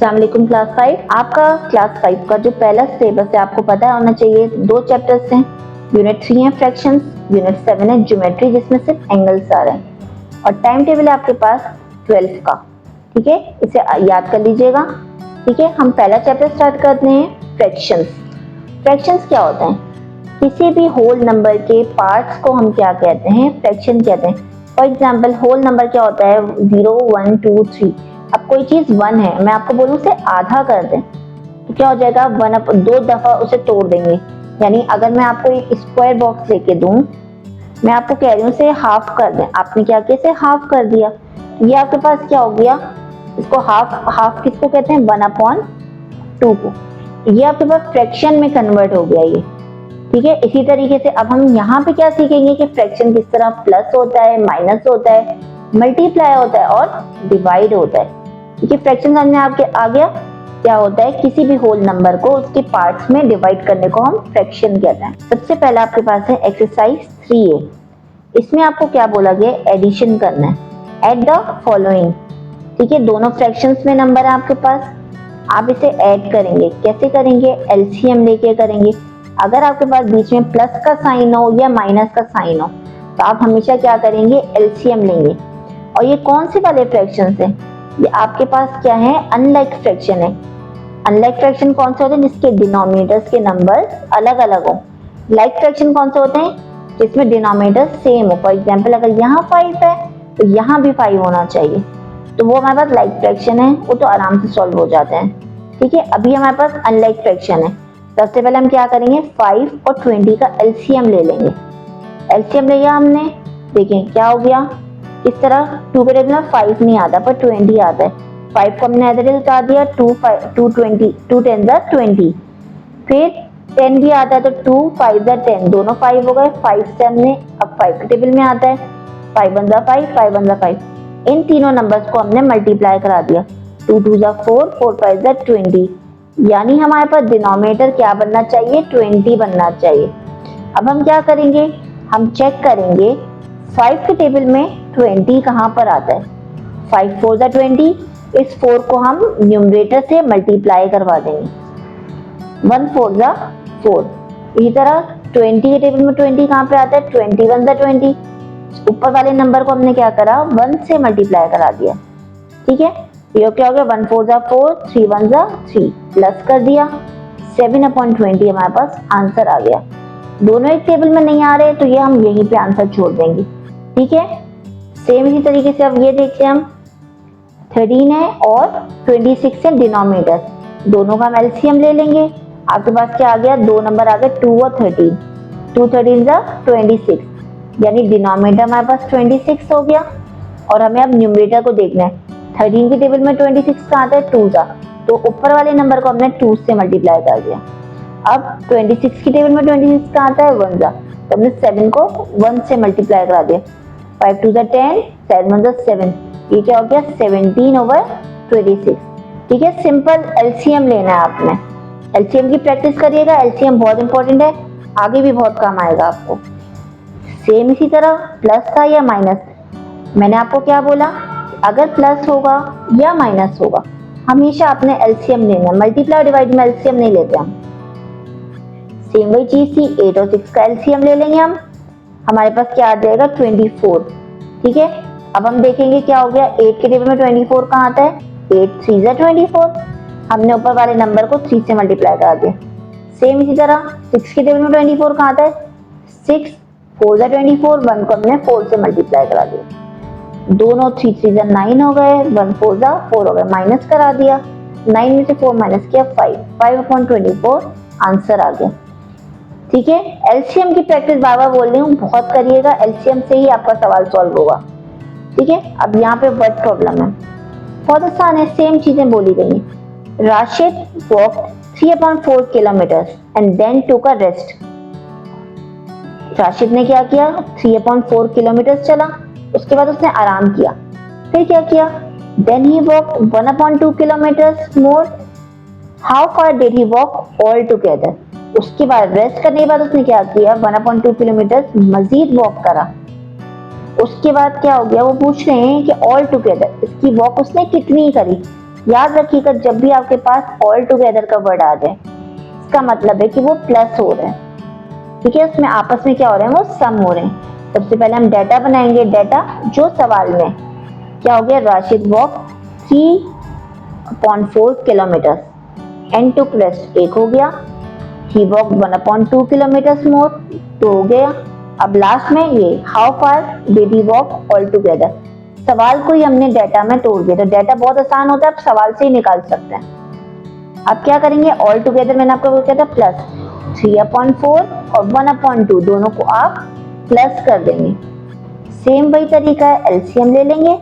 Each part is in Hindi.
अस्सलाम वालेकुम क्लास 5। आपका क्लास 5 का जो पहला सिलेबस है आपको पता होना चाहिए। 2 चैप्टर्स हैं, यूनिट 3 है फ्रैक्शंस, यूनिट 7 है ज्योमेट्री जिसमें सिर्फ एंगल्स आ रहे हैं और टाइम टेबल है आपके पास 12 का। ठीक है, इसे याद कर लीजिएगा। ठीक है, हम पहला चैप्टर स्टार्ट करते हैं फ्रैक्शंस। फ्रैक्शंस क्या होते हैं? किसी भी होल नंबर के पार्ट्स को हम क्या कहते हैं? फ्रैक्शन कहते हैं। फॉर एग्जाम्पल होल नंबर क्या होता है? 0 1 2 3। अब कोई चीज 1 है, मैं आपको बोलूं उसे आधा कर दें तो क्या हो जाएगा? 1 दो दफा उसे तोड़ देंगे। यानी अगर मैं आपको एक स्क्वायर बॉक्स लेके दूं, मैं आपको कह रही हूँ इसे हाफ कर दें, आपने क्या किया? इसे हाफ कर दिया, ये आपके पास क्या हो गया? इसको हाफ किसको कहते हैं? 1/2 को। ये आपके पास फ्रैक्शन में कन्वर्ट हो गया ये। ठीक है, इसी तरीके से अब हम यहाँ पे क्या सीखेंगे कि फ्रैक्शन किस तरह प्लस होता है, माइनस होता है, मल्टीप्लाई होता है और डिवाइड होता है। ठीक है, फ्रैक्शन समझ में आपके आ गया क्या होता है? किसी भी होल नंबर को उसके पार्ट्स में डिवाइड करने को हम फ्रैक्शन कहते हैं। सबसे पहला आपके पास है एक्सरसाइज 3A। इसमें आपको क्या बोला गया? एडिशन करना है। Add the following. ठीक है, दोनों फ्रैक्शंस में नंबर है आपके पास, आप इसे ऐड करेंगे। कैसे करेंगे? एलसीएम लेके करेंगे। अगर आपके पास बीच में प्लस का साइन हो या माइनस का साइन हो तो आप हमेशा क्या करेंगे? एलसीएम लेंगे। और ये कौन से वाले फ्रैक्शंस हैं? ये आपके पास क्या है? अनलाइक फ्रैक्शन है। अनलाइक फ्रैक्शन कौन से होते हैं? जिसके डिनोमिनेटर्स के नंबर्स अलग अलग हो। लाइक फ्रैक्शन कौन से होते हैं? जिसमें डिनोमिनेटर सेम हो। फॉर एग्जाम्पल अगर यहाँ 5 है तो यहाँ भी 5 होना चाहिए, तो वो हमारे पास लाइक फ्रैक्शन है, वो तो आराम से सॉल्व हो जाते हैं। ठीक है, अभी हमारे पास अनलाइक फ्रैक्शन है। सबसे पहले हम क्या करेंगे? 5 और 20 का एलसीएम ले लेंगे। एलसीएम लिया हमने, देखें क्या हो गया? इस तरह 2 के टेबल में 5 नहीं आता पर 20 आता है। 5 को हमने इधर उतार दिया, 2 20, 2 10 20। फिर 10 भी आता है तो 2 5 10, दोनों 5 हो गए। 5 से हमने अब 5 के टेबल में आता है, 5 1 5 5 1 5। इन तीनों नंबर्स को हमने मल्टीप्लाई करा दिया, 2 2 4 4 5 20। यानी हमारे पास डिनोमिनेटर क्या बनना चाहिए? 20 बनना चाहिए। अब हम क्या करेंगे? हम चेक करेंगे 5 के टेबल में 20 कहाँ पर आता है? 5 4 20। इस 4 को हम न्यूमरेटर से मल्टीप्लाई करवा देंगे, 1 4 4। इसी तरह 20 के टेबल में 20 कहाँ पे आता है? 21 20। ऊपर वाले नंबर को हमने क्या करा? 1 से मल्टीप्लाई करा दिया। ठीक है, ये क्या हो गया? 1 4 4, 3 1 3, प्लस कर दिया 7/20 हमारे पास आंसर आ गया। दोनों एक टेबल में नहीं आ रहे तो ये हम यहीं पे आंसर छोड़ देंगे। ठीक है, सेम इसी तरीके से अब ये देखते हैं हम 13 है और 26 है डिनोमिनेटर, दोनों का हम एलसीएम ले लेंगे। आपके पास क्या आ गया? दो नंबर आ गए 2 और 13। 2 13 26, यानी डिनोमिनेटर हमारे पास 26 हो गया। और हमें अब न्यूमरेटर को देखना है। 13 के टेबल में 26 का आता है 2 का, तो ऊपर वाले नंबर को हमने 2 से मल्टीप्लाई कर दिया। अब 26 के टेबल में 26 का आता है 1 तो हमने 7 को 1 से मल्टीप्लाई करा दिया। 5 2 10, 7 1 7। ये क्या हो गया? 17/26। ठीक है, सिंपल एलसीएम लेना है आपने। एलसीएम की प्रैक्टिस करिएगा, एलसीएम बहुत इंपॉर्टेंट है, आगे भी बहुत काम आएगा आपको। सेम इसी तरह प्लस था या माइनस, मैंने आपको क्या बोला? अगर प्लस होगा या माइनस होगा हमेशा आपने एलसीएम लेना है। मल्टीप्लाई डिवाइड में एलसीएम नहीं लेते हम। सेम वही चीज थी, 8 और 6 का एलसीएम ले लेंगे हम। हमारे पास क्या आ जाएगा? 24। ठीक है, अब हम देखेंगे क्या हो गया? 8 के टेबल में 24 कहाँ आता है? 8 3 24। हमने ऊपर वाले नंबर को 3 से मल्टीप्लाई करा दिया। सेम इसी तरह 6 के टेबल में 24 कहाँ आता है? 6 4 24, 1 को हमने 4 से मल्टीप्लाई करा दिया। दोनों 3 3 9 हो गए, 1 4 4 हो गए, माइनस करा दिया। 9 में से 4 माइनस किया 5, 5/24 आंसर आ गया। ठीक है, एलसीएम की प्रैक्टिस बार बार बोल रही हूँ, बहुत करिएगा, एलसीएम से ही आपका सवाल सॉल्व होगा। ठीक है, अब यहाँ पे वर्ड प्रॉब्लम है, बहुत आसान है, सेम चीजें बोली गई हैं। Rashid walk 3/4 kilometre and then took a rest. Rashid ने क्या किया? 3/4 किलोमीटर चला, उसके बाद उसने आराम किया। फिर क्या किया? Then he walk 1/2 kilometre more. How far did he walk altogether? उसके बाद रेस्ट करने के बाद उसने क्या किया? 1/2 किलोमीटर मजीद वॉक करा। उसके बाद क्या हो गया? वो पूछ रहे हैं कि ऑल टुगेदर इसकी वॉक उसने कितनी करी? याद रखिएगा जब भी आपके पास ऑल टुगेदर का वर्ड आ जाए इसका मतलब है कि वो प्लस हो रहे हैं, ठीक है, उसमें आपस में क्या हो रहे हैं, वो सम हो रहे हैं। सबसे पहले हम डाटा बनाएंगे, डाटा जो सवाल में क्या हो गया, Rashid walk 3/4 kilometre and took rest 1 हो गया, ही वॉक 1/2 किलोमीटर मोर 2 हो गया। अब लास्ट में ये how far did he walk all together, सवाल को ही हमने डाटा में तोड़ दिया। तो डाटा बहुत आसान होता है, आप सवाल से ही निकाल सकते हैं। अब क्या करेंगे, ऑल टुगेदर मैंने आपको क्या था प्लस 3/4 और 1/2 दोनों को आप प्लस कर देंगे। सेम वही तरीका है, एलसीएम ले लेंगे।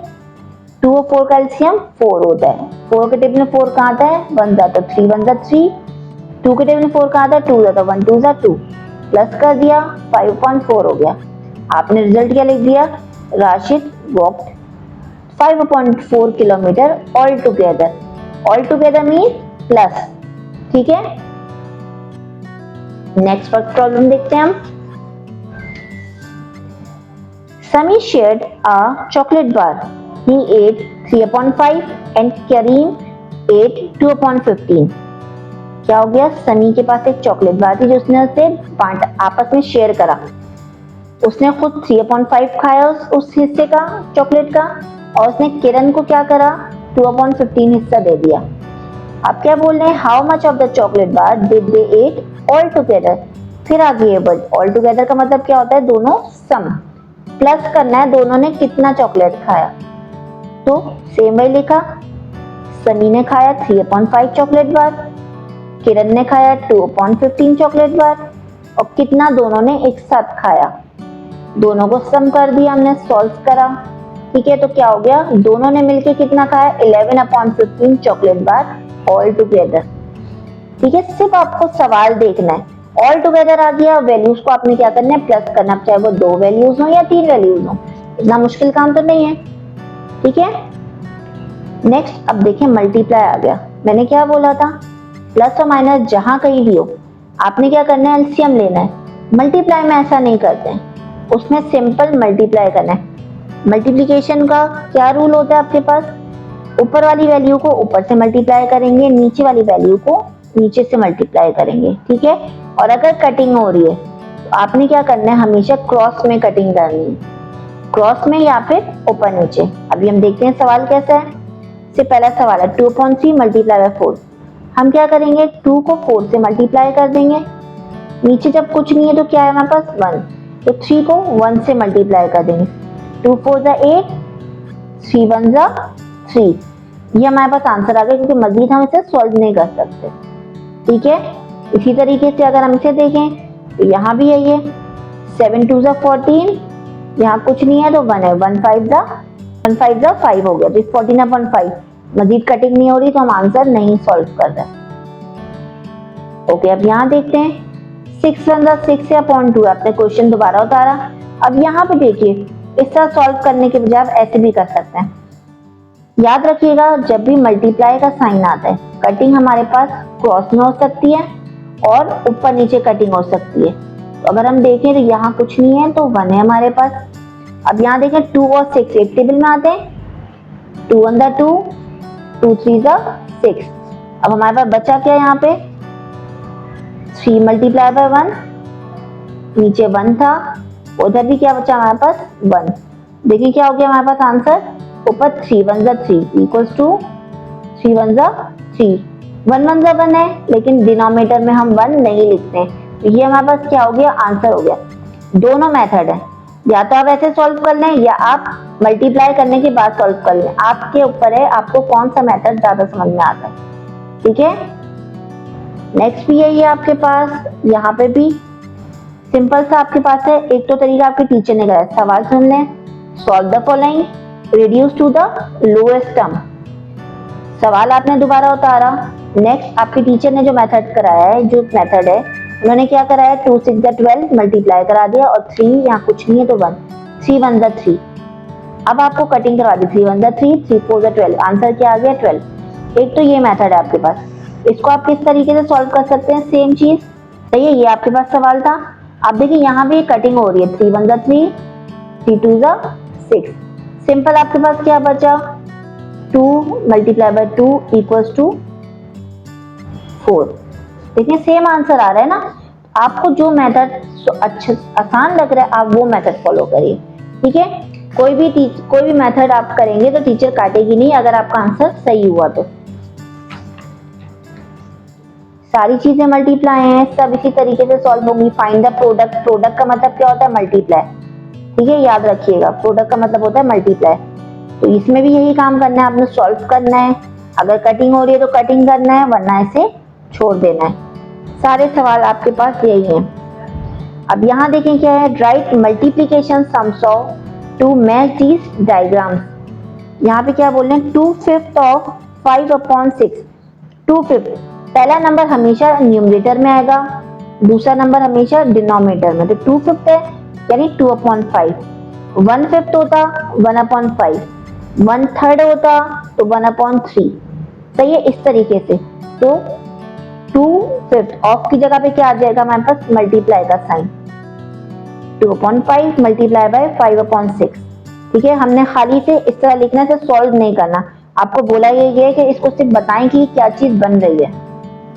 2 और 4 का एलसीएम 4 होता है। 4 के टेबल में 4 कहाँ आता है, 1 जा तो 3 1 जा 3, 2 के टेबल में 4 कहाँ आता है, 2 जा तो 1 2 जा 2, प्लस कर दिया 5/4 हो गया। आपने रिजल्ट क्या लिख दिया, Rashid walked 5/4 kilometre altogether. Altogether mean plus, ठीक है। नेक्स्ट फर्स्ट प्रॉब्लम देखते हैं हम। Sami shared a chocolate bar, he ate 3/5 and Karim ate 2/15। क्या हो गया, सनी के पास एक चॉकलेट बार थी जो उसने उसे बांटा, आपस में शेयर करा। उसने खुद 3/5 खाया उस हिस्से का चॉकलेट का, और उसने किरण को क्या करा, 2/15 हिस्सा दे दिया। अब क्या बोल रहे हैं, how much of the chocolate bar did they at all together. फिर आगे ये वर्ड ऑल टुगेदर का मतलब क्या होता है, दोनों सम, प्लस करना है दोनों ने कितना चॉकलेट खाया। तो सेम वही लिखा, सनी ने खाया 3/5 चॉकलेट बार, किरण ने खाया 2/15 चॉकलेट बार, और कितना दोनों ने एक साथ खाया। दोनों को सम कर दिया हमने, सॉल्व करा, ठीक है। तो क्या हो गया, दोनों ने मिलके कितना खाया, 11/15 चॉकलेट बार ऑल टुगेदर, ठीक है। सिर्फ आपको सवाल देखना है, ऑल टुगेदर आ गया, वैल्यूज को आपने क्या करना है, प्लस करना, चाहे वो 2 वैल्यूज हो या 3 वैल्यूज हो, इतना मुश्किल काम तो नहीं है, ठीक है। नेक्स्ट अब देखें, मल्टीप्लाई आ गया। मैंने क्या बोला था, प्लस और माइनस जहां कहीं भी हो आपने क्या करना है, एलसीएम लेना है। मल्टीप्लाई में ऐसा नहीं करते हैं, उसमें सिंपल मल्टीप्लाई करना है। मल्टीप्लीकेशन का क्या रूल होता है आपके पास, ऊपर वाली वैल्यू को ऊपर से मल्टीप्लाई करेंगे, नीचे वाली वैल्यू को नीचे से मल्टीप्लाई करेंगे, ठीक है। और अगर कटिंग हो रही है तो आपने क्या करना है, हमेशा क्रॉस में कटिंग करनी है, क्रॉस में या फिर ऊपर नीचे। अभी हम देखते हैं सवाल कैसा है। से पहला सवाल है 2/3 मल्टीप्लाई बाय 4। हम क्या करेंगे, 2 को 4 से मल्टीप्लाई कर देंगे, नीचे जब कुछ नहीं है तो क्या है हमारे पास 1, तो 3 को 1 से मल्टीप्लाई कर देंगे, 2 4 जा 8, 3 1 जा 3। ये हमारे पास आंसर आ गया, क्योंकि मजीद हम इसे सॉल्व नहीं कर सकते, ठीक है। इसी तरीके से अगर हम इसे देखें तो यहाँ भी है ये 7 2 जा 14, यहाँ कुछ नहीं है तो 1 है, 1 5 जा 5 हो गया, तो 14/5। मजीद कटिंग नहीं हो रही तो हम आंसर नहीं सॉल्व कर रहे। ओके, अब यहाँ देखते हैं 6 1 जा 6 या 0.2, आपने क्वेश्चन दोबारा उतारा। अब यहाँ पे देखिए, इस तरह सॉल्व करने के बजाय आप ऐसे भी कर सकते हैं। याद रखिएगा जब भी मल्टीप्लाई का साइन आता है, कटिंग हमारे पास क्रॉस में हो सकती है और ऊपर नीचे कटिंग हो सकती है। तो अगर हम देखें तो यहाँ कुछ नहीं है तो 1 है हमारे पास। अब यहाँ देखें 2 और 6 एक टेबल में आते हैं, 2 1 जा 2, 2 3 जा 6। अब हमारे पास बचा क्या यहाँ पे, 3 मल्टीप्लाई बाय 1, नीचे 1 था, उधर भी क्या बचा हमारे पास 1। देखिए क्या हो गया हमारे पास आंसर, ऊपर 3 1 जा 3 इक्वल्स टू 3 1 जा 3, 1 1 जा 1 है, लेकिन डिनोमिनेटर में हम 1 नहीं लिखते हैं, तो ये हमारे पास क्या हो गया, आंसर हो गया। दोनों मेथड है, या तो आप ऐसे सॉल्व कर लें या आप मल्टीप्लाई करने के बाद सॉल्व कर लें, आपके ऊपर है आपको कौन सा मेथड ज्यादा समझ में आता है, ठीक है। नेक्स्ट भी है ये आपके पास, यहाँ पे भी सिंपल सा आपके पास है। एक तो तरीका आपके टीचर ने कराया, सवाल सुन लें, solve the following, reduce to the lowest term. सवाल आपने दोबारा उतारा। नेक्स्ट आपके टीचर ने जो मेथड कराया है, जो मेथड है उन्होंने क्या कराया, 2 6 जा 12 मल्टीप्लाई करा दिया, और 3 यहाँ कुछ नहीं है तो 1, 3 1 जा 3। अब आपको कटिंग करवा दी, 3 1 जा 3, 3 4 जा 12, आंसर क्या आ गया 12। एक तो ये मेथड है आपके पास, इसको आप किस तरीके से सॉल्व कर सकते हैं, सेम चीज, सही है। ये आपके पास सवाल था। आप देखिए यहाँ भी कटिंग हो रही है, 3 1 जा 3, 3 2 जा 6। सिंपल आपके पास क्या बचा, 2 मल्टीप्लाई बाय 2 इक्वल्स टू 4। देखिए सेम आंसर आ रहा है ना। आपको जो मेथड अच्छा आसान लग रहा है आप वो मेथड फॉलो करिए, ठीक है। कोई भी मेथड आप करेंगे तो टीचर काटेगी नहीं अगर आपका आंसर सही हुआ तो। सारी चीजें मल्टीप्लाई हैं, सब इसी तरीके से सॉल्व होंगी। फाइंड द प्रोडक्ट, प्रोडक्ट का मतलब क्या होता है? मल्टीप्लाई, ठीक है, याद रखिएगा प्रोडक्ट का मतलब होता है मल्टीप्लाई। तो इसमें भी यही काम करना है, आपने सॉल्व करना है। अगर कटिंग हो रही है तो कटिंग करना है, वरना इसे छोड़ देना है। सारे सवाल आपके पास यही हैं। अब यहाँ देखें क्या है, write multiplication sums of to match these diagrams. यहाँ पे क्या बोल रहे हैं, 2/5 ऑफ 5/6। 2/5 पहला नंबर हमेशा न्यूमरेटर में आएगा, दूसरा नंबर हमेशा डिनोमिनेटर में। तो 2/5 है यानी 2/5। 1/5 होता 1/5, 1/3 होता तो 1/3। सही है, इस तरीके से। तो 2/5 ऑफ की जगह पे क्या आ जाएगा हमारे पास? मल्टीप्लाई का साइन। 2/5 मल्टीप्लाई बाय 5/6, ठीक है। हमने खाली से इस तरह लिखना से सॉल्व नहीं करना। आपको बोला ये गया है कि इसको सिर्फ बताएं कि क्या चीज बन रही है,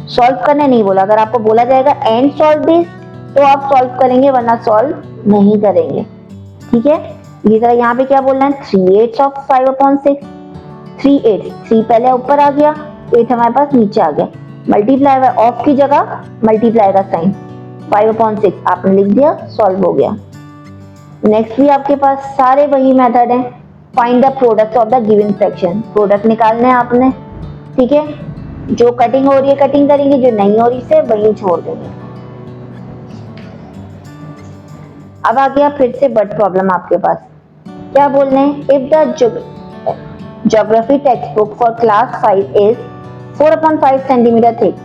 सॉल्व करने नहीं बोला। अगर आपको बोला जाएगा एंड सॉल्व दिस तो आप सॉल्व करेंगे, वरना सॉल्व नहीं करेंगे, ठीक है। ये जरा यहाँ पे क्या बोलना है, 3/8 ऑफ 5/6। 3/8, 3 पहले ऊपर आ गया, 8 हमारे पास नीचे आ गया। मल्टीप्लाई बाय ऑफ की जगह मल्टीप्लाई का साइन, 5/6 आपने लिख दिया, सॉल्व हो गया। नेक्स्ट भी आपके पास सारे वही मेथड हैं। Find the product of the given fraction, product निकालने हैं आपने, ठीक है। जो कटिंग हो रही है कटिंग करेंगे, जो नहीं हो रही से वही छोड़ देंगे। अब आ गया फिर से बट प्रॉब्लम आपके पास। क्या बोल रहे हैं, if the geography text book for class 5 is 4/5 centimeter thick,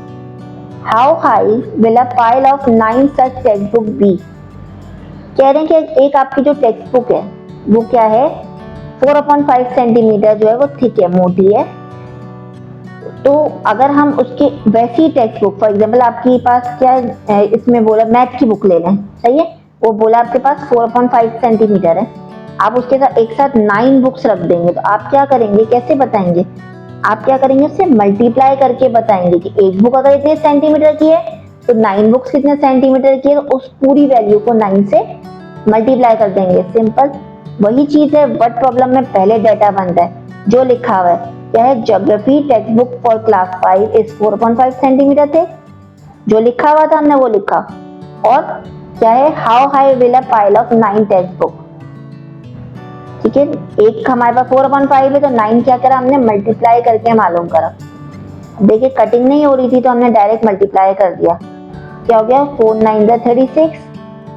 how high will a pile of 9 such textbook be? कह रहे हैं कि एक आपकी जो टेक्स्ट बुक है वो क्या है, 4/5 सेंटीमीटर जो है वो थिक है, मोटी है। तो अगर हम उसके वैसी टेक्स्ट बुक, फॉर एग्जाम्पल आपके पास क्या है, इसमें बोला मैथ की बुक ले लें, सही है, वो बोला आपके पास 4/5 सेंटीमीटर है, आप उसके साथ एक साथ 9 बुक्स रख देंगे, तो आप क्या करेंगे, कैसे बताएंगे? आप क्या करेंगे, उससे मल्टीप्लाई करके बताएंगे कि एक बुक अगर इतने सेंटीमीटर की है तो 9 बुक्स कितने सेंटीमीटर की है, तो उस पूरी वैल्यू को 9 से मल्टीप्लाई कर देंगे। सिंपल वही चीज है, वर्ड प्रॉब्लम में पहले डाटा बनता है, जो लिखा हुआ है क्या है, geography text book for class 5 is 4/5 centimetre थे, जो लिखा हुआ था हमने वो लिखा। और क्या है, how high will a pile of 9 text book, ठीक है। एक हमारे पास 4/5 है तो 9 क्या करा हमने, मल्टीप्लाई करके मालूम करा। देखिए कटिंग नहीं हो रही थी तो हमने डायरेक्ट मल्टीप्लाई कर दिया, क्या हो गया, 4 9 = 36,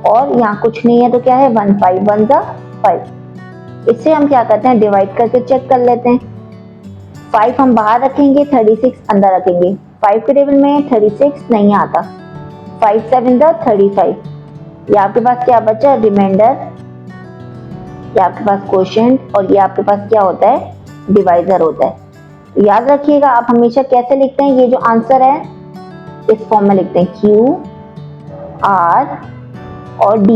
और यहाँ कुछ नहीं है तो क्या है, 1 5 1 = 5। इससे हम क्या करते हैं, डिवाइड करके चेक कर लेते हैं। 5 हम बाहर रखेंगे, 36 अंदर रखेंगे। 5 के टेबल में 36 नहीं आता, 5 7 = 35। ये आपके पास क्या बचा, रिमाइंडर, ये आपके पास क्वोशिएंट, और ये आपके पास क्या होता है, डिवाइजर होता है। तो याद रखिएगा आप हमेशा कैसे लिखते हैं, ये जो आंसर है इस फॉर्म में लिखते हैं, Q R और D।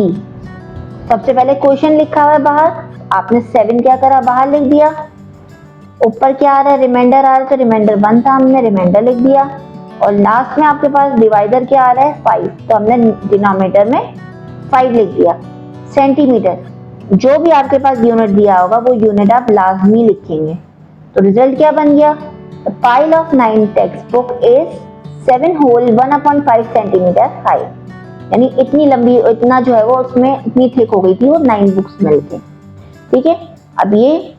सबसे पहले क्वेश्चन लिखा हुआ है बाहर, आपने 7 क्या करा, बाहर लिख दिया। ऊपर क्या आ रहा है, रिमाइंडर आ रहा है, तो रिमाइंडर 1 था, हमने रिमाइंडर लिख दिया। और लास्ट में आपके पास डिवाइडर क्या आ रहा है, 5, तो हमने डिनोमिनेटर में 5 लिख दिया। सेंटीमीटर, जो भी आपके पास यूनिट दिया होगा वो यूनिट आप लाजमी लिखेंगे। तो रिजल्ट क्या बन गया, the pile of 9 textbook is 7 whole 1/5 centimetre high, यानी इतनी लंबी, इतना जो है वो उसमें इतनी थिक हो गई थी वो 9 बुक्स मिलके, ठीक है। अब ये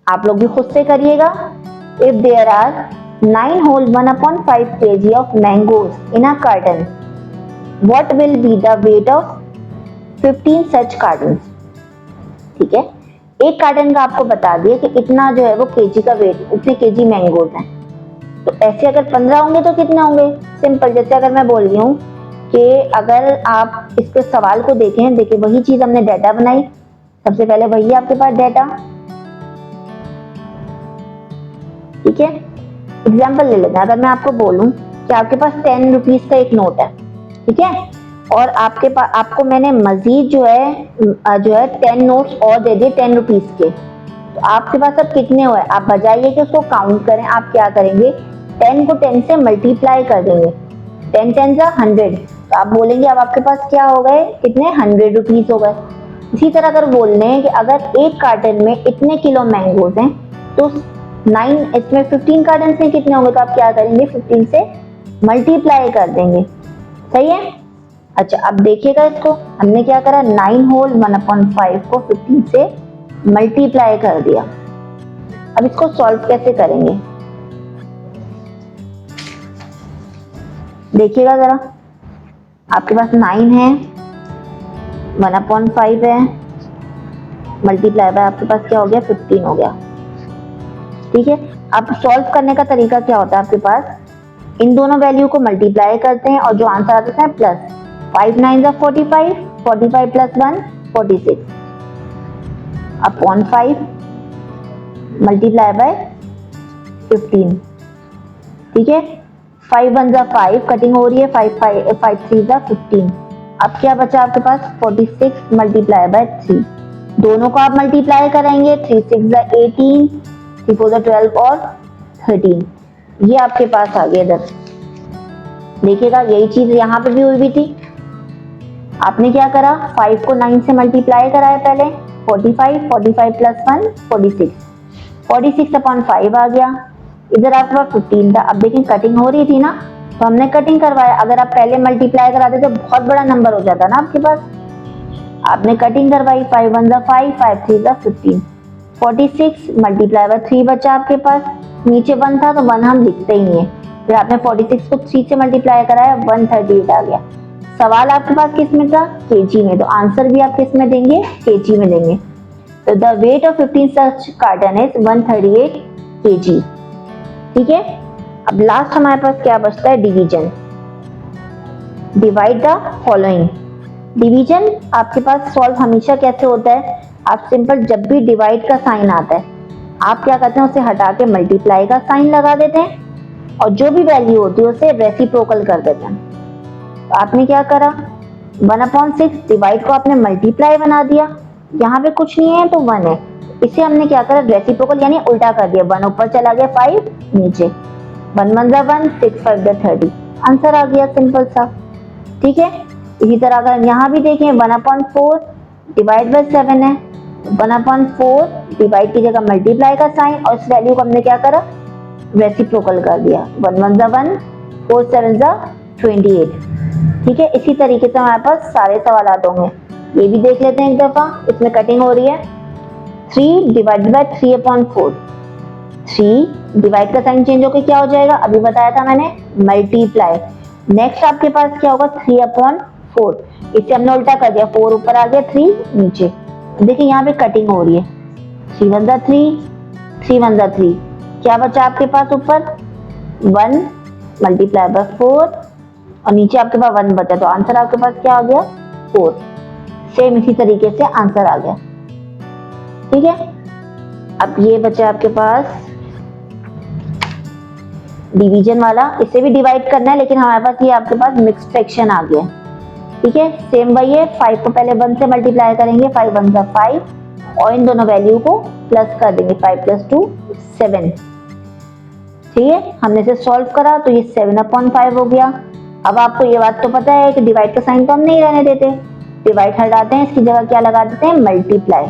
आप लोग भी खुद से करिएगा। If there are 9 whole 1/5 kg of mangoes in a carton, what will be the weight of 15 such cartons, ठीक है। एक कार्टन का आपको बता दिया कि इतना जो है वो केजी का वेट, इतने केजी मैंगोज हैं। तो ऐसे अगर 15 होंगे तो कितने होंगे, सिंपल, जैसे अगर मैं बोल रही हूँ कि अगर आप इसके सवाल को देखें, देखिए वही चीज हमने डाटा बनाई, सबसे पहले वही आपके पास डाटा, ठीक है। एग्जाम्पल ले लेते हैं, अगर मैं आपको बोलूं कि आपके पास 10 रुपीज का एक नोट है, ठीक है, और आपके पास, आपको मैंने मजीद जो है 10 नोट्स और दे दिए 10 रुपीज के, तो आपके पास अब कितने हुए, आप बजाइए कि उसको काउंट करें। आप क्या करेंगे, 10 को 10 से मल्टीप्लाई कर देंगे, 10 10 जा 100, तो आप बोलेंगे अब आपके पास क्या हो गए, कितने 100 रुपीज हो गए। इसी तरह अगर बोलने हैं कि अगर एक कार्टन में इतने किलो मैंगोज हैं तो 9 इसमें 15 कार्टन में कितने होंगे, तो आप क्या करेंगे 15 से मल्टीप्लाई कर देंगे। सही है। अच्छा अब देखिएगा इसको, हमने क्या करा, 9 होल 1/5 को 15 से मल्टीप्लाई कर दिया। अब इसको सॉल्व कैसे करेंगे, देखिएगा जरा। आपके पास 9 है, 1/5 है, मल्टीप्लाई बाय आपके पास क्या हो गया, 15 हो गया। ठीक है। अब सॉल्व करने का तरीका क्या होता है आपके पास, इन दोनों वैल्यू को मल्टीप्लाई करते हैं और जो आंसर आता है प्लस 5 9 जा 45, 45 प्लस 1 46 अपॉन 5 मल्टीप्लाई बाय 15। ठीक है। 5 1 जा 5, कटिंग हो रही है, 5 3 जा 15। अब क्या बचा आपके पास 46 मल्टीप्लाई बाय 3, दोनों को आप मल्टीप्लाई करेंगे, 3 6 जा 18, 3 4 जा 12 और 13, ये आपके पास आ गया इधर। देखिएगा यही चीज यहाँ पे भी हुई भी थी। आपने क्या करा, 5 को 9 से मल्टीप्लाई कराया पहले, 45 45 प्लस 1 46, 46 अपॉन 5 आ गया, इधर आपके पास 15 था। अब देखिए कटिंग हो रही थी ना, तो हमने कटिंग करवाया। अगर आप पहले मल्टीप्लाई कराते तो बहुत बड़ा नंबर हो जाता ना आपके पास, आपने कटिंग करवाई, 5 1 जा 5, 5 3 जा 15, 46 मल्टीप्लाई बाय 3 बचा आपके पास, नीचे 1 था तो 1 हम लिखते ही नहीं है, फिर आपने 46 को 3 से मल्टीप्लाई कराया, 138 आ गया। सवाल आपके पास किस में था, केजी में, तो आंसर भी आप किस में देंगे, केजी में देंगे। तो the weight of 15 such carton is 138 KG. ठीक है। अब लास्ट हमारे पास क्या बचता है, division. Divide the following. Division आपके पास सॉल्व हमेशा कैसे होता है, आप सिंपल जब भी डिवाइड का साइन आता है आप क्या करते हैं, उसे हटा के मल्टीप्लाई का साइन लगा देते हैं और जो भी वैल्यू होती है उसे रेसिप्रोकल कर देते हैं। तो आपने क्या करा, 1/6 डिवाइड को आपने मल्टीप्लाई बना दिया, यहाँ पे कुछ नहीं है तो 1 है, इसे हमने क्या करा, रेसिप्रोकल यानी उल्टा कर दिया, 1 ऊपर चला गया, 5 नीचे, 1 1 जा 1, 6 5 जा 30, आंसर आ गया सिंपल सा। ठीक है। इसी तरह अगर यहाँ भी देखें 1/4 डिवाइड बाय 7 है, 1/4 डिवाइड की जगह मल्टीप्लाई का साइन और इस वैल्यू को हमने क्या करा, रेसिप्रोकल कर दिया, 1 1 जा 1, 4 7 जा 28। ठीक है। इसी तरीके से हमारे पास सारे सवाल होंगे। ये भी देख लेते हैं एक दफा, इसमें कटिंग हो रही है, 3 डिवाइड बाय 3/4, 3 डिवाइड का साइन चेंज होकर क्या हो जाएगा, अभी बताया था मैंने, मल्टीप्लाई। नेक्स्ट आपके पास क्या होगा, 3/4, इसे हमने उल्टा कर दिया, 4 ऊपर आ गया, 3 नीचे। देखिए यहाँ पे कटिंग हो रही है, 3 1 जा 3, 3 1 जा 3, क्या बचा आपके पास ऊपर 1 मल्टीप्लाई बाय 4 और नीचे आपके पास 1 बचा, तो आंसर आपके पास क्या आ गया 4। सेम इसी तरीके से आंसर आ गया। ठीक है। अब ये बचा आपके पास डिवीजन वाला, इसे भी डिवाइड करना है लेकिन हमारे पास ये आपके पास मिक्स फ्रैक्शन आ गया। ठीक है। सेम वही है, 5 को पहले 1 से मल्टीप्लाई करेंगे, 5 1 जा 5 और इन दोनों वैल्यू को प्लस कर देंगे, 5 + 2 7। ठीक है। हमने इसे सॉल्व करा तो ये 7/5 हो गया। अब आपको ये बात तो पता है कि डिवाइड का साइन तो हम नहीं रहने देते, डिवाइड हटाते हैं, इसकी जगह क्या लगा देते हैं, मल्टीप्लाई।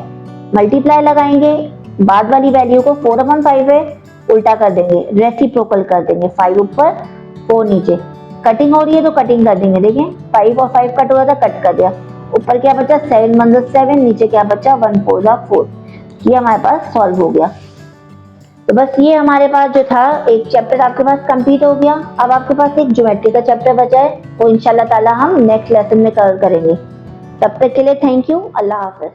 मल्टीप्लाई लगाएंगे, बाद वाली वैल्यू को 4/5 है उल्टा कर देंगे, रेसिप्रोकल कर देंगे, 5 ऊपर 4 नीचे। कटिंग हो रही है तो कटिंग कर देंगे, देखिए 5 और 5 कट हो रहा था, कट कर दिया, ऊपर क्या बचा 7 1 जा 7, नीचे क्या बचा 1 4 जा 4। ये हमारे पास सॉल्व हो गया। तो बस ये हमारे पास जो था एक चैप्टर आपके पास कंप्लीट हो गया। अब आपके पास एक ज्योमेट्री का चैप्टर बचा है, वो इंशाल्लाह ताला हम नेक्स्ट लेसन में कवर करेंगे। तब तक के लिए थैंक यू, अल्लाह हाफिज।